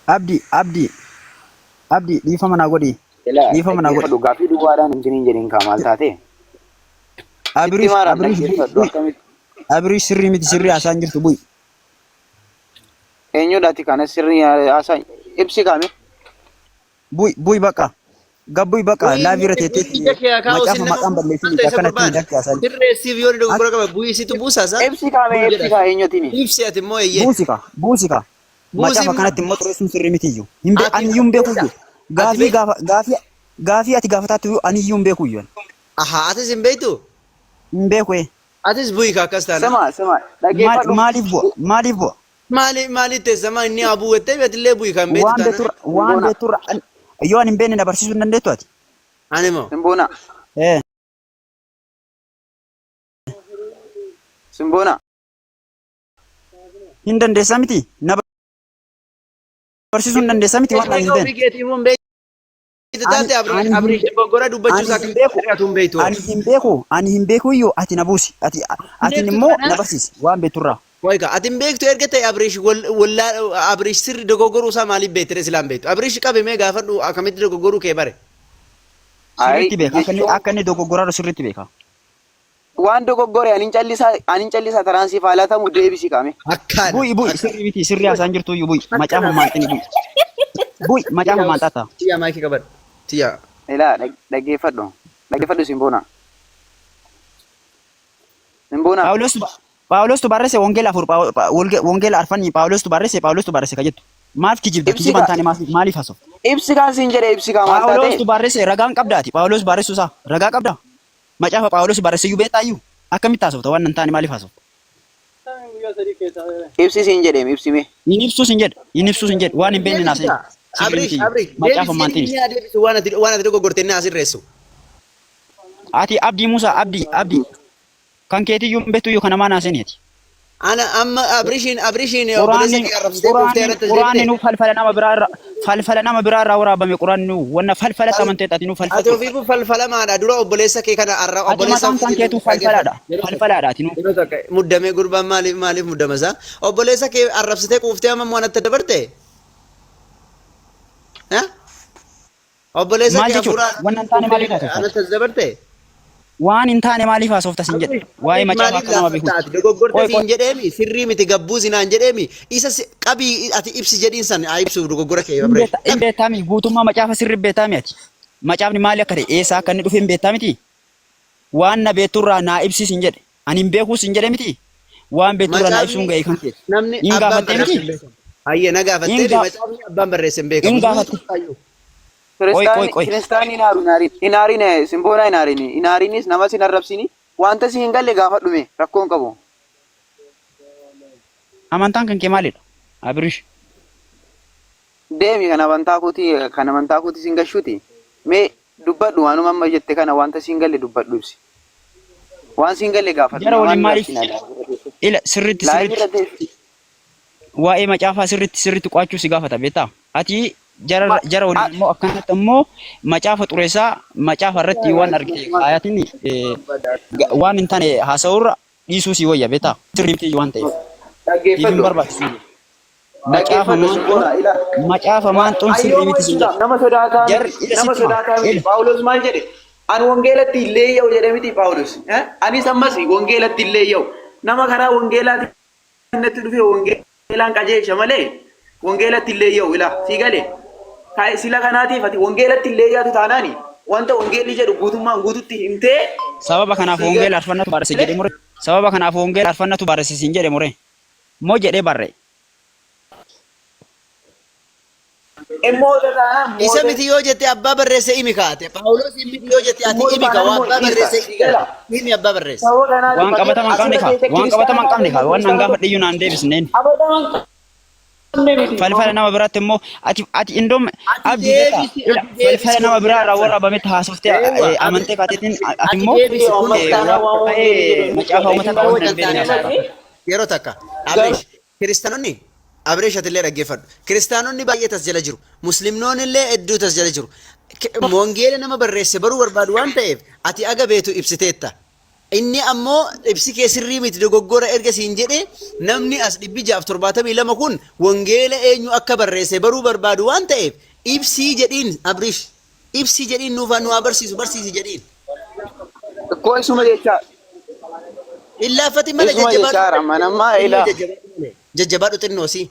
abdi dhiifama naa godhi. Ela Dhiifama naa godhi. dhaggeeffadhu gaaffii duwwaadhaan injiniin jedhin kaa maal taate? Itti maaraan dhaggeeffadhu akkamitti? Abiriish sirrii miti sirrii haasaan jirtu bu'i. Eenyudhaati kana sirrii haasaa ibsi kaame? Bu'i baqa. Gabbu'i baqa laavira teettee macaafa maqaan balleessini akkanatti hidhatti haasaa jirtu. Sirreessiif yoo dogoggora qaba bu'ii situ buusaasa. Ibsi kaame ibsi kaa eenyutiin? Ibsi ati immoo eeyyee. Buusika. Macaafa kanatti immoo xureessuun sirrii miti iyyuu. Ani iyyuu hin beeku iyyuu. Gaafii ati gaafataatti iyyuu ani iyyuu hin beeku iyyuu. Aha atis hin beektu? Hin beeku Atis bu'ii kaa akkas taana. Sama dhaggeeffadhu. Maaliif bu'a? Maaliif teessama inni abuu wettee beetillee bu'ii kan beektu taana. Waan beekturra yoo ani hin beekne na barsiisuu hin dandeettu ati. Ani moo? Simboona. Simboona. Hin dandeessaa miti. Na barsiisuu hin dandeessaa miti waan ani hin beekne. Ani hin beeku iyyuu ati na buusi. Ati immoo na barsiisi waan beekturraa. Wayka ati hin beektu erga ta'e Abriish sirri dogoggoruu isaa maaliif beektere silaan beektu? Abriish qabamee gaafadhu akkamitti dogoggoruu kee bare? Sirriitti beeka. Akka inni dogoggoraa sirriitti beeka. Waan dogoggore anin callisaa taransii faalatamu deebisi kaame. Bu'i sirrii miti sirrii haasaan jirtu iyyuu bu'i macaafa maantini bu'i. Bu'i macaafa maantaata. Tiyaa maayikii qabadhu. Tiyaa. Ilaa dhaggeeffadhu Simboona. Simboona. Phaawulos tu barreesse wangeela arfanii Phaawulos tu barreesse ka jettu. Maaf kijibda kijiban taane maaliif haasofta? Ibsi kaan siin jedhe ibsi kaan maal taate? Phaawulos tu barreesse ragaan qabdaati. Phaawulos barreessu isaa ragaa qabda. Macaafa Phaawulos barreesse iyyuu beektaa iyyuu akkamitti haasofta waan hin taane maaliif haasofta? Ibsi siin jedheem ibsime. Inni ibsuu siin jedhe waan hin beekne naasee. Abriish macaafa maantini. waan ati dogoggortee inni asirreessu. Ati Abdii Musaa Abdii kan keetiyyuu hin beektu iyyuu kan namaa naaseeniiti. Ana amma Abriishiin obboleessa kee arrabsitee kuftee irratti Quraanni nu falfala nama biraa irraa waraabame quraanni nu wanna falfala amanteet ati nu falfala. Ati ofiifuu falfalamaadha dura obboleessa kee kana obboleessa kan keetu falfalaadha ati nu. Muddamee gurbaan maaliif muddama isaa? Obboleessa kee arrabsitee kuftee amma mo'anatti dabarte? Obboleessa kee afuuraan wanna hin taane maaliif anatti dabarte? Waan hin taane maaliif haasofta siin jedhe waa'ee macaafa akka nama beeku. Dogoggorte siin jedheemi sirrii miti gabbuu sinaan jedheemi isa qabii ati ibsi jedhiin san haa ibsu dogoggora kee. Hin beektaami guutummaa macaafa sirrii beektaami ati. Macaafni maali akka ta'e eessaa akka inni dhufe hin beektaa miti. Waan na beekturraa naa ibsi siin jedhe ani hin beekuu siin jedhe miti. Waan beekturraa naa ibsuun ga'ee kan ta'e. Hin gaafattee miti. Hayyee na gaafattee macaafni abbaan barreesse hin beekamu. Hin gaafatte. Kiristaanii inaariin Simboona inaariinis nama sin arrabsini wanta si hin galle gaafadhume rakkoon qabu. Amantaan kan kee maalidha? Abriish. Deemi kan amantaa kooti sin gashuuti. Mee dubbadhu waanuma amma jette kana wanta si hin galle dubbadhu ibsi. Waan si hin galle gaafadhu. Jara waliin maaliif? Sirriitti waa'ee macaafaa sirriitti qo'achuu si gaafata beektaa? Ati jara waliin immoo akkanatti immoo macaafa xureessaa macaafa irratti waan argite ayatiin waan hin taane haasa'urra dhiisuu si wayya beektaa? Sirriitti waan ta'eef. Dhaggeeffadhu. Barbaachisu. Macaafa maanxoon sirrii miti si jedhe. Nama sodaataa miti. Phaawulos maal jedhe? Ani wangeelatti illee yaa'u jedhe miti Phaawulos. Anis ammas wangeelatti illee yaa'u. Nama karaa wangeelaatti natti dhufee wangeelaan qajeelcha malee wangeelatti illee yaa'u ila sii galee. Sila kanaatiif ati wangeelatti illee yaatu taanaani wanta wangeelli jedhu guutummaan guututti himtee. Sababa kanaaf wangeela arfannatu barreesse jedhe mure. Sababa kanaaf wangeela arfannatu barreesse siin jedhe mure. Moo jedhee barre. Isa miti yoo jette abbaa barreesse imi kaate. Phaawulos miti yoo jette ati imi ka waan abbaa barreesse imi abbaa barreesse. Waan qabataman qabne ka waan nan gaafa dhiyyuu naan deebisneen. Falfala nama biraatti immoo ati indoom abdii beektaa falfala nama biraa irraa waraabametti haasoftee amantee kaateetiin ati immoo macaafa uummata qabu hin beekne. Yeroo takka kiristaanonni Abriish atillee dhaggeeffadhu. Kiristaanonni baay'ee tas jala jiru. Musliimnoonni illee hedduu tas jala jiru. Wangeela nama barreesse baruu barbaadu waan ta'eef ati aga beetu ibsiteetta. inni ammoo ibsi kee sirrii miti dogoggora erga siin jedhe namni as 672 kun wangeela eenyu akka barreesse baruu barbaadu waan ta'eef ibsii jedhiin abrish ibsii jedhiin nuuf nu barsiisi jedhiin. Ko isuma jecha. Illaaffati malee Isuma jecha manammaa ila. Jajjabaadhu xinnoosi.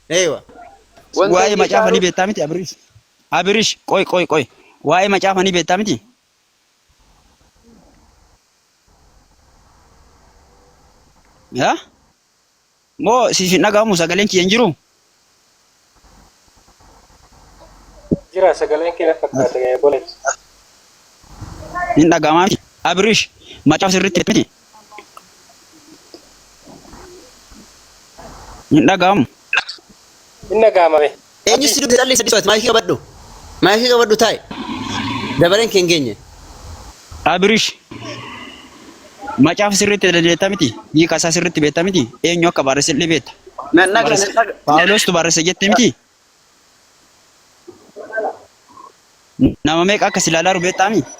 Eewa. Waa'ee macaafa ni beektaa miti Abirish. Abirish qoy. Waa'ee macaafa ni beektaa miti. Yaa? Moo siif hin dhagahamu sagaleen kiyya hin jiru? Jira sagaleen kee na fakkaata boleet. Hin dhagahamaa miti. Abirish macaafa sirriitti miti. Hin dhagahamu. Hin dhagahamame. Eenyu si dubbii dhalli sadii maayikii qabadhu. Maayikii qabadhu taa'e. Dabareen kee hin geenye. Abirish macaafa sirriitti dandeettaa miti. Hiika isaa sirriitti beektaa miti. Eenyu akka barreesse illee beekta. Nan dhaga. Paawulostu barreesse jettee miti. Nama meeqa akka silaalaa beektaa miti.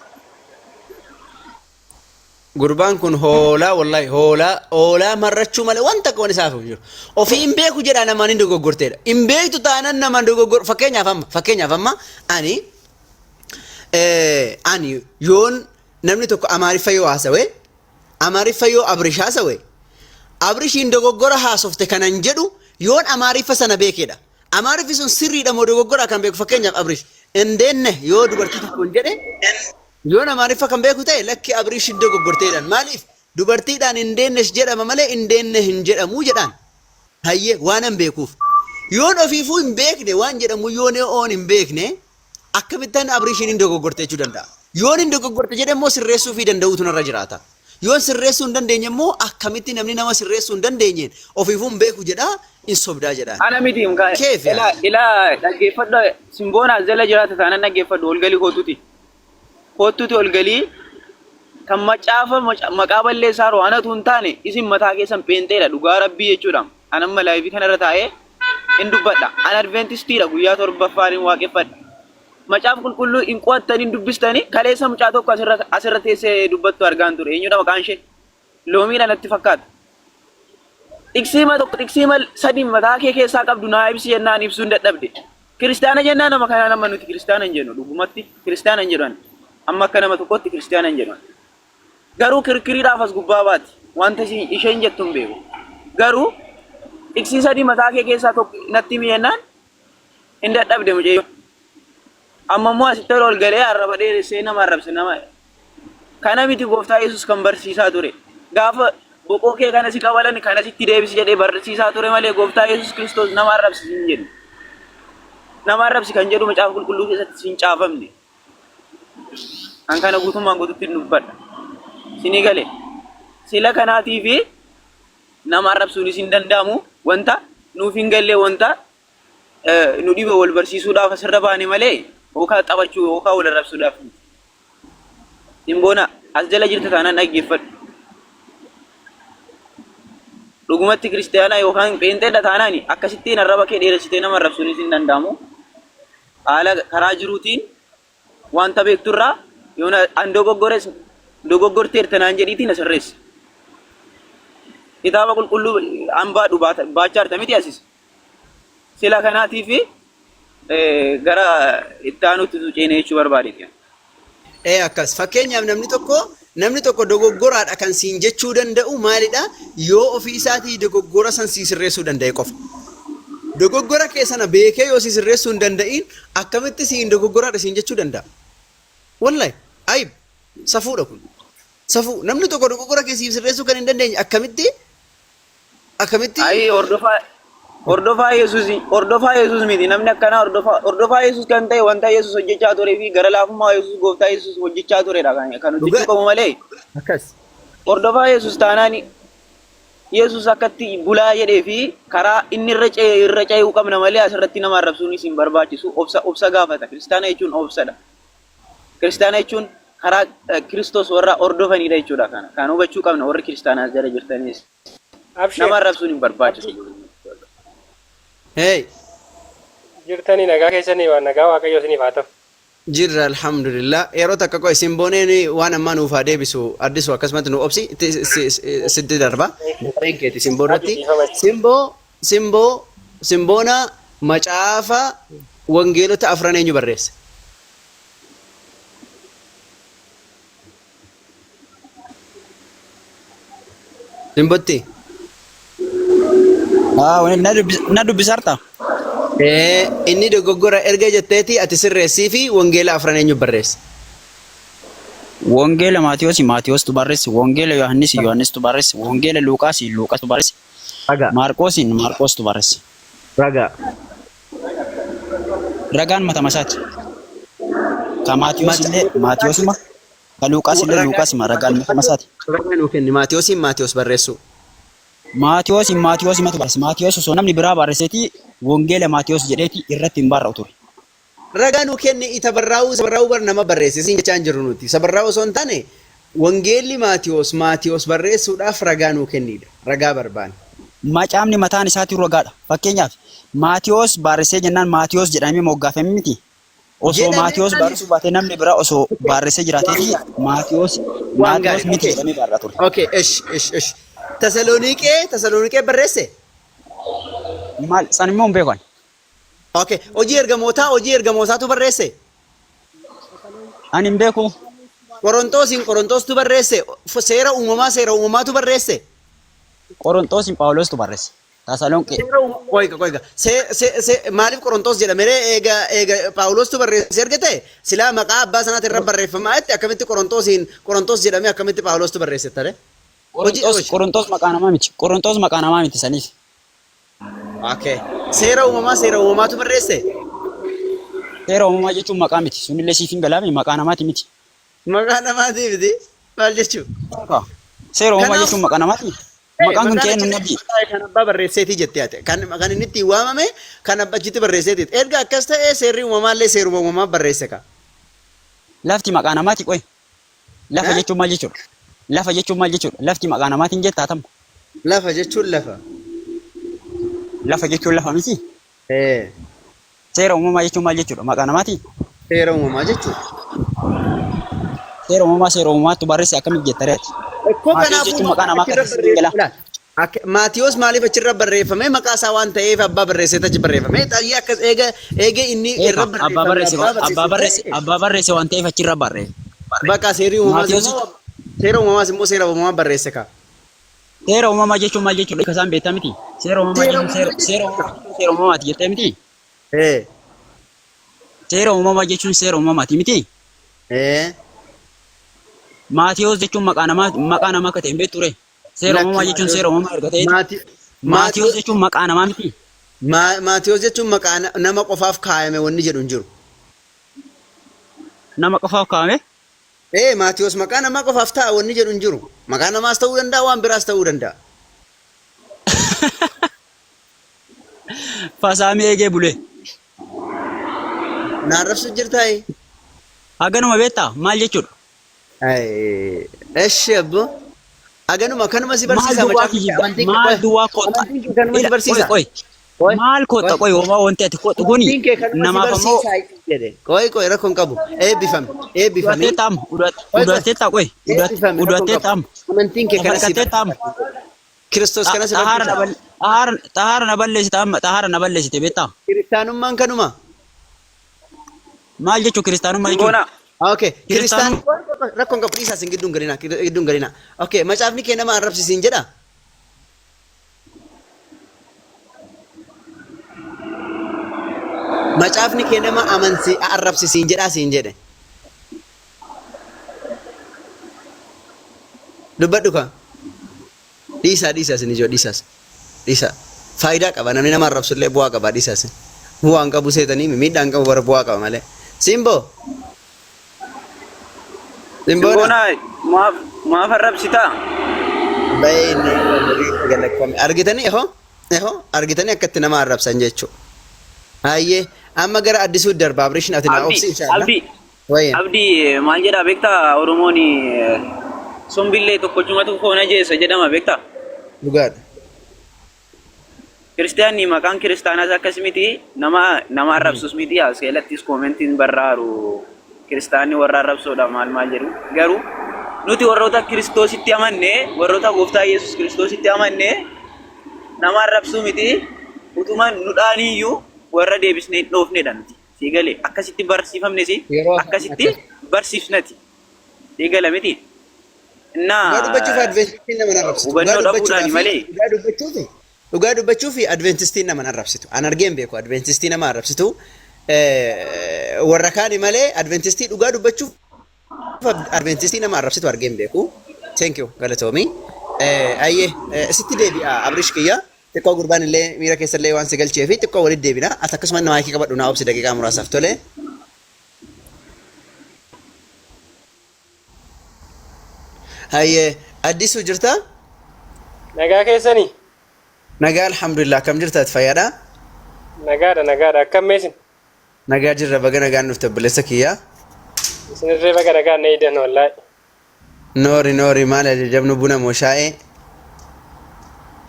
Gurbaan kun hoolaa wallahi hoolaa marrachuu malee wanta qaban isaaf jiru. Ofii hin beeku jedha namaan hin dogoggorteedha. Hin beektu taanan namaan dogoggor fakkeenyaaf amma ani yoon namni tokko Amaariffa yoo haasawe Amaariffa yoo Abrish haasawe Abrishiin dogoggora haasofte kanan jedhu yoon Amaariffa sana beekeedha. Amaariffi sun sirriidha moo dogoggora kan beeku fakkeenyaaf Abrish indeenne yoo dubartii tokkoon jedhe yoo Amaariffa kan beeku ta'e lakki Abrish dogoggorteedhaan maaliif dubartiidhaan indeennes jedhama malee indeenne hin jedhamu jedhaan hayyee waan hin beekuuf yoon ofiifuu hin beekne waan jedhamu yoon oon hin beekne akkamittaan Abrishiin hin dogoggorte jechuu danda'a yoon hin dogoggorte jedhe immoo sirreessuu fi danda'uutu narra jiraata yoon sirreessuu hin dandeenye immoo akkamitti namni nama sirreessuu hin dandeenyeen ofiifuu hin beeku jedhaa in sobdaa jedhaan. Ana miti mkaa. Keef ila dhaggeeffadhu simboona jala jiraata taanan dhaggeeffadhu olgalii kootuti. Kootuti olgalii kan macaafa maqaa balleessaa ro'anatu hin taane isin mataa keessan peenteedha dhugaa rabbii jechuudha. Anamma laayivii kanarra taa'ee hin dubbadha. An adventistiidha guyyaa torbaffaan hin waaqeffadha. Macaafa qulqulluu hin qo'attanii dubbistanii kaleessa mucaa tokko asirra teessee dubbattu argaan ture. Eenyudha maqaan ishee? Loomiidha natti fakkaata. Tiksiima sadii mataa kee keessaa qabdu naa ibsi jennaan ibsuun dadhabde. Kiristaana jennaan nama kana nama nuti kiristaana hin jennu dhugumatti kiristaana hin jedhan. Amma akka nama tokkotti kiristaana hin jedhan. Garuu kirkiriidhaaf as gubbaa baati. Wanta isheen jettu hin beeku. Garuu tiksii sadii mataa kee keessaa tokko natti miyennaan hin dadhabde mucayyo. Amma immoo asitti ol galee arraba dheeressee nama arrabse nama. Kana miti gooftaa Yesuus kan barsiisaa ture. Gaafa boqoo kee kana si qabalan kana sitti deebisi jedhee barsiisaa ture malee gooftaa Yesuus Kiristoos nama arrabsi hin jedhu. Nama arrabsi kan jedhu macaafa qulqulluu keessatti hin caafamne. An kana guutummaan guututti dubbadha. Sini galee sila kanaatii fi nama arrabsuunis hin danda'amu wanta nuuf hin gallee wanta nu dhibe wal barsiisuudhaaf asirra baane malee yookaan taphachuu yookaan wal arrabsuudhaaf. Simboona as jala jirta taanaan dhaggeeffadhu. Dhugumatti kiristaanaa yookaan peenteedha taanaani akkasittiin arraba kee dheeressitee nama arrabsuunis hin danda'amu. Haala karaa jiruutiin wanta beekturraa yoon an dogoggorteerta naan jedhiitiin asirreessa. Kitaaba qulqulluu hambaa baachaa jirta miti asis. Sila kanaatii fi gara itti aanutti ceenee jechuu barbaadeeti. Akkas fakkeenyaaf namni tokko dogoggoraadha kan siin jechuu danda'u maalidha yoo ofii isaatii dogoggora san sii sirreessuu danda'e qofa. Dogoggora kee sana beekee yoo sii sirreessuu hin danda'in akkamitti siin dogoggoraadha siin jechuu danda'a. Wallahi ayib safuudha kun. Safuu namni tokko dogoggora kee sii sirreessuu kan hin dandeenye akkamitti. Ayi hordofaa Yesuus miti namni akkanaa hordofaa Yesuus kan ta'e wanta Yesuus hojjechaa turee fi gara laafummaa Yesuus gooftaa Yesuus hojjechaa turedha kan nuti qabu malee. Akkas. Hordofaa Yesuus taanaan Yesuus akkatti bulaa jedhee fi karaa inni irra ce'uu qabna malee asirratti nama arrabsuunis hin barbaachisu obsa gaafata. Kiristaana jechuun obsadha. Kiristaana jechuun karaa Kiristoos warra hordofanidha jechuudha kana. Kan hubachuu qabna warri kiristaanaas jala jirtanis. Nama arrabsuun hin barbaachisu. Hey. Jirtanii nagaa keessanii waan nagaa waaqayyo isiniif haa ta'u. Jirra alhamdulillah. Yeroo takka qoy simbooneen waan ammaa nuuf haa deebisu addisu akkasumatti nu obsi sitti darba. Gareen keeti simboo irratti. Simboona macaafa wangeelota afran eenyu barreesse? Simbotti. Na dubbisarta. Inni dogoggora erga jetteeti ati sirreessii fi wangeela afran eenyu barreesse? Wangeela Maatiyoostu barreesse. Wangeela Yohannistu barreesse. Wangeela Luuqaastu barreesse. Ragaa. Maarqoostu barreesse. Ragaa. Ragaan matama isaati. Ka Maatiyoos illee Maatiyoosuma. Ka Luuqaas illee Luuqaasuma ragaan matama isaati. Ragaa nuu kenni Maatiyoos barreessu. Maatiyoosimatu barreesse. Maatiyoos osoo namni biraa barreesseeti wangeela Maatiyoos jedheeti irratti hin barra'u ture. Ragaa nuu kenni sabarraa'uu bar nama barreesse siin jechaa hin jirru nuti. Sabarraa'uu osoo hin taane wangeelli Maatiyoos barreessuudhaaf ragaa nuu kennidha. Ragaa barbaanna. Macaafni mataan isaatiin ragaadha. Fakkeenyaaf Maatiyoos barreessee jennaan Maatiyoos jedhamee moggaafame miti. Osoo Maatiyoos barreessuu baatee namni biraa osoo barreessee jiraateeti Maatiyoos miti jedhamee barraa ture. Okay, ish. Tasaloniiqee barreesse? Maal san immoo hin beekan. Okay, hojii ergamootaatu barreesse? Ani hin beeku. Qorontoostu barreesse? Seera uumamaatu barreesse? Qorontoosin Phaawulostu barreesse. Tasalonqee. Qoyga. Maaliif Qorontoos jedhame eega Phaawulostu barreesse erga ta'e silaa maqaa abbaa sanaatti irra barreeffamaa jetti akkamitti Qorontoos jedhame akkamitti Phaawulostu barreesse tare? Qorontoos maqaa namaa miti saniif. Okay. Seera uumamaatu barreesse? Seera uumamaa jechuun maqaa miti. Sunillee siif hin galaami maqaa namaati miti. Maqaa namaati miti? Maal jechuun? Seera uumamaa jechuun maqaa namaati. Maqaan kun kennu nabi. Kan abbaa barreesseeti jettee ate. Kan inni ittiin waamame kan abbachitti barreesseeti. Erga akkas ta'ee seerri uumamaallee seeruma uumamaa barreesse ka. Lafti maqaa namaati qoy. Lafa jechuun maal jechuudha? Lafti maqaa namaatiin jettaa tamma. Lafa jechuun lafa. Lafa jechuun lafa miti. Seera uumamaa jechuun maal jechuudha? Maqaa namaati. Seera uumamaa jechuudha. Seera uumamaatu barreesse akkamitti jettareeti? Maatiyoos jechuun maqaa namaa kan gala. Maatiyoos maaliif achirra barreeffame maqaa isaa waan ta'eef abbaa barreesseet achi barreeffame. Xayyee akkas eega inni irra barreeffame. Abbaa barreesse waan ta'eef achirra barreesse. Bakka seera uumamaas immoo seera uumamaa barreesse ka. Seera uumamaa jechuun maal jechuudha? Kasaan beektaa miti. Seera uumamaa jechuun seera uumamaati jettee miti. Seera uumamaa jechuun seera uumamaati miti. Maatiyoos jechuun maqaa namaa akka ta'e hin beektu ture. Seera uumamaa jechuun seera uumamaa erga ta'eeti. Maatiyoos jechuun maqaa namaa miti. Maatiyoos jechuun maqaa nama qofaaf kaayame wanni jedhu hin jiru. Nama qofaaf kaayame? Maatiyoos maqaa namaa qofaaf ta'a wanni jedhu hin jiru. Maqaa namaas ta'uu danda'a waan biraas ta'uu danda'a. Fasaamii eegee bulee. Naarrabsu jirtaayi. Haganuma beektaa maal jechuudha? Eshi abbo. Haganuma kanuma si barsiisa maal duwwaa kootta. Maal kootta qoy wanti ati kootu kuni namaaf ammoo. Qoy rakkoon qabu. Eebbifame. Udatee taa qoy. Udatee taam. Amantiin kee kana si Kiristoos kana si xahaara na balleessite beektaa? Kiristaanummaan kanuma. Maal jechuun kiristaanummaa jechuudha? Okay. Kristaan rakkoon qabu dhiisaa sin gidduun galina. Okay. Macaafni kee nama arrabsisiin jedha. Macaafni kee nama arrabsisiin jedhaa siin jedhe. Dubbadhu ka. Dhiisaa sin ijoo dhiisaas. Faayidaa qaba namni nama arrabsullee bu'aa qaba dhiisaas. Bu'aan qabu seetanii miidhaan qabu bara bu'aa qaba malee. Simboo. Simboonaa maaf arrabsitaa? Bayni argitanii argitanii akkatti nama arrabsan jechuudha. Hayyee amma gara addisuu darba abrishin ati na obsi inshallah. Abdii maal jedhaa beektaa Oromoon sombillee tokkochumatu foona jeessa jedhama beektaa? Dhugaadha. Kiristaanni maqaan kiristaanaas akkas miti nama arrabsus miti as keelattis koomentiin barraaru kiristaanni warra arrabsoodha maal jedhu. Garuu nuti warroota Kiristoositti amannee warroota gooftaa Yesuus Kiristoositti amannee nama arrabsuu miti utuma nudhaaniyyuu warra deebisnee hin dhoofnedha nuti. Siigalee akkasitti barsiifamnes akkasitti barsiifnati. Siigala miti. Dhugaa dubbachuuf adventistiin nama arrabsitu. Dhugaa dubbachuuf adventistiin nama arrabsitu. An argeen beeku adventistii nama arrabsitu. Warra kaani malee adventistii dhugaa dubbachuuf adventistii nama arrabsitu argeen beeku. Thank you galatoomi. Ayyee sitti deebi'a Abrish kiyya. Xiqqoo gurbaan illee miira keessa illee waan si galchee fi xiqqoo walitti deebina. Ati akkasuma nama hiika qabadhu naa obsi daqiiqaa muraasaaf tole. Hayyee addisuu jirta? Nagaa keessanii? Nagaa alhamdulillah akkam jirta ati fayyaadha? Nagaadha akkam meesin? Nagaa jirra baga nagaan dhufte obboleessa kiyya. Isinirree baga nagaan na hidan wallaahi. Noori maal ajajabnu buna moo shaa'ee?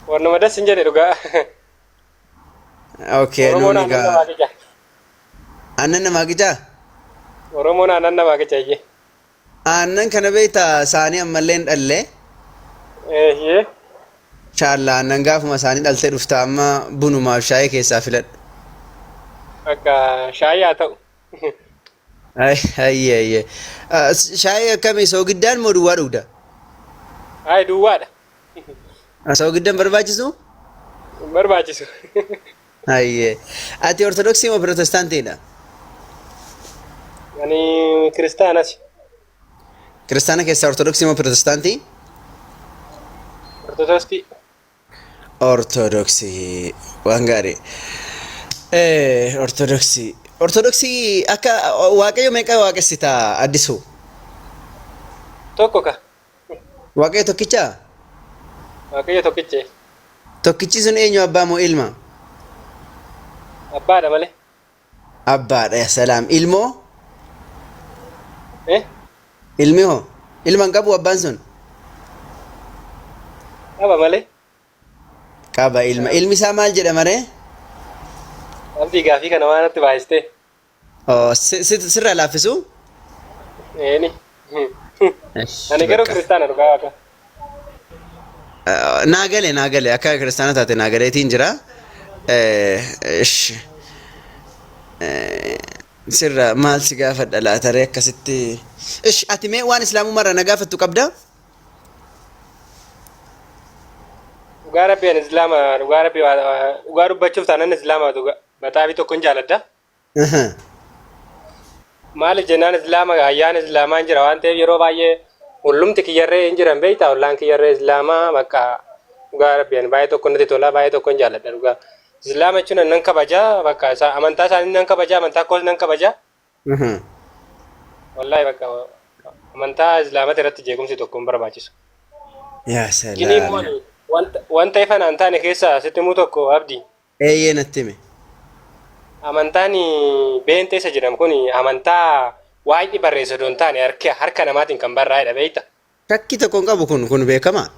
Warnuma das hin jedhe dhugaa. Okay, Oromoon nuuni aannan namaa qicaa. Aannan namaa qicaa? Oromoon aannan namaa qicaa iyyee. Aannan kana beektaa isaanii ammallee hin dhalle. Eeyyee. Shaalla aannan gaafuma isaanii dhaltee dhufta amma bunumaaf shaayee keessaa filadhu. Akka shaayii haa ta'u. Ayyee. Shaayee akkamii soogiddaan moo duwwaa dhugda? Hayi duwwaadha. Soogiddaan barbaachisu? Barbaachisu. Ayyee. Ati ortodoksii moo pirootestaantiidha? Ani kiristaanas. Kiristaana keessaa ortodoksii moo pirootestaantii? Ortodoksii. Ortodoksii waan gaarii. Ortodoksii akka waaqayyo meeqa waaqessita addisuu? Tokko ka. Waaqayyo tokkichaa? Waaqayyo tokkichee. Tokkichi sun eenyu abbaa moo ilma? Abbaadha malee. Abbaadha salaam. Ilmoo? Ilmi hoo? Ilma hin qabu abbaan sun? Qaba malee. Qaba ilma. Ilmi isaa maal jedhama ree? Abdii gaafii kana waan natti baay'istee. Sirra laaffisu? Eeni. Ani garuu kiristaana dhugaa waaqa. Naa gale akka kiristaana taate naa galeetiin jira. Sirra maal si gaafadha laataree akkasitti. Ati mee waan islaamummaarra na gaafattu qabdaa? Dhugaa rabbii ani islaama dhugaa dubbachuuf taanan islaama maxaabii tokkon jaaladha. Maaliif jennaan islaama ayyaana islaamaan jira waan ta'eef yeroo baay'ee hullumti kiyyarree hin jiran beektaa hullaan kiyyarree islaamaa bakka dhugaa rabbii ani baay'ee tokko natti tola baay'ee tokkon jaaladha dhugaa. Islaama jechuun nan kabajaa bakka amantaa isaanii nan kabajaa amantaa koos nan kabajaa. Wallaahi bakka amantaa islaamata irratti jeequmsi tokko hin barbaachisu. Yaa salaam. Wanta ifan an taane keessa sitti muu tokko abdii. Eeyyee natti hime. Amantaan beenteessa jedhamu kun amantaa waa'ee barreessa doon taane harka namaatiin kan barraa'edha beekta. Shakkii tokko hin qabu kun beekamaa.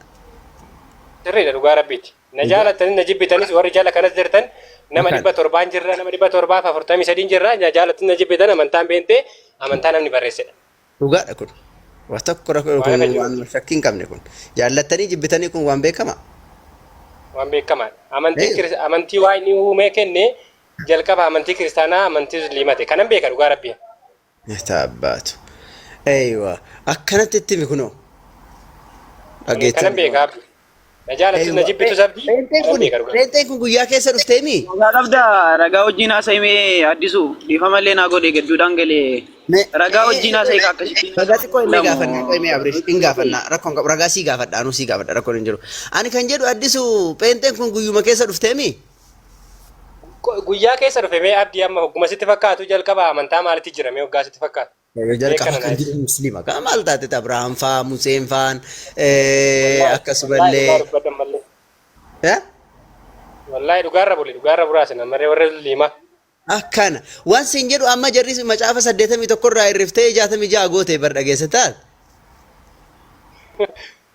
Sirriidha dhugaa rabbiiti. Na jaalattanis na jibbitanis warri jala kanas jirtan nama 700 jirra nama 743 jirra na jaalattis na jibbitan amantaan beentee amantaa namni barreessedha. Dhugaadha kun. Waan tokko waan shakkii hin qabne kun. Jaallattanii jibbitanii kun waan beekamaa. Waan beekamaadha. Amantii waa inni uumee kenne jalqaba amantii kiristaanaa amantii musliimate kanan beeka dhugaa rabbii. Taabbaatu. Eeywa akkanatti itti himi kunoo. Kanan beeka abdii. Na jaalattis na jibbitu sabdii. Reenxeen kun guyyaa keessa dhufteemi? Nagaa qabda ragaa wajjin haasa'imee addisu dhiifamallee naa godhe gidduudhaan galee ragaa wajjin haasa'e akkasitti. Ragaa xiqqoo illee gaafannaa qo'imee Abrish hin gaafannaa rakkoon qabu ragaa sii gaafadha anuu sii gaafadha rakkoon hin jiru. Ani kan jedhu addisu pheenxeen kun guyyuma keessa dhufteemi? Guyyaa keessa dhufe mee abdii amma hogguma sitti fakkaatu jalqaba amantaa maalitti jira mee hoggaa sitti fakkaatu? Jalqaba kan jiru musliima kaa maal taate Abrahaam faa Museen faan akkasumallee. Wallaahi dhugaarra buraase namarree warra musliimaa. Akkana waan siin jedhu amma jarri macaafa 81 irraa irriftee 66 goote bar dhageessa taat.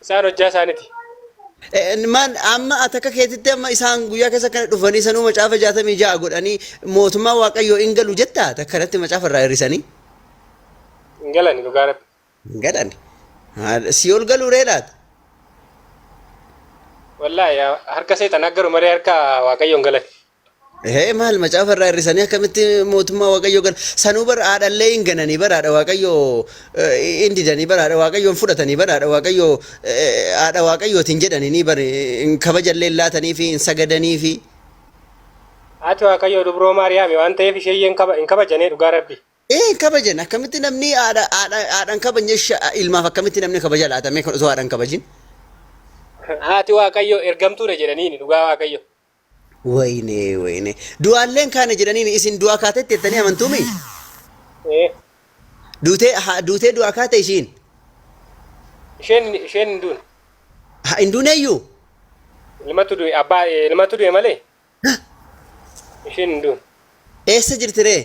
Isaan hojjaa isaaniiti. Man amma ataka keetitti amma isaan guyyaa keessa kana dhufanii sanuu macaafa 66 godhanii mootummaa waaqayyoo hin galu jettaa akkanatti macaafa irraa hirrisanii. Galani dhugaa rabbi. Galan. Si ol galuu reedhaat. Wallahi harka seetan aggaru malee harka waaqayyoon galan. Maal macaafa irraa hir'isanii akkamitti mootummaa waaqayyoo gan sanuu bara haadhallee hin gananii baraadha waaqayyoo hin didanii baraadha waaqayyoon fudhatanii baraadha waaqayyoo haadha waaqayyootiin jedhanii ni bari hin kabajallee laatanii fi hin sagadanii fi. Haati waaqayyoo dubroo Maariyaami waan ta'eef ishee hin kabajanii dhugaa rabbi. Hin kabajan akkamitti namni haadhaan kabajne ilmaaf akkamitti namni kabaja laatamee osoo haadhaan kabajin. Haati waaqayyoo ergamtuudha jedhanii dhugaa waaqayyoo. Wayne du'aalleen kaana jedhanii isin du'aa kaatetti jettanii amantuumi? Duutee du'aa kaate ishiin? Isheen hin duune. Hin duuneeyyuu? Ilmatu du'e malee. Isheen hin duune. Eessa jirti ree?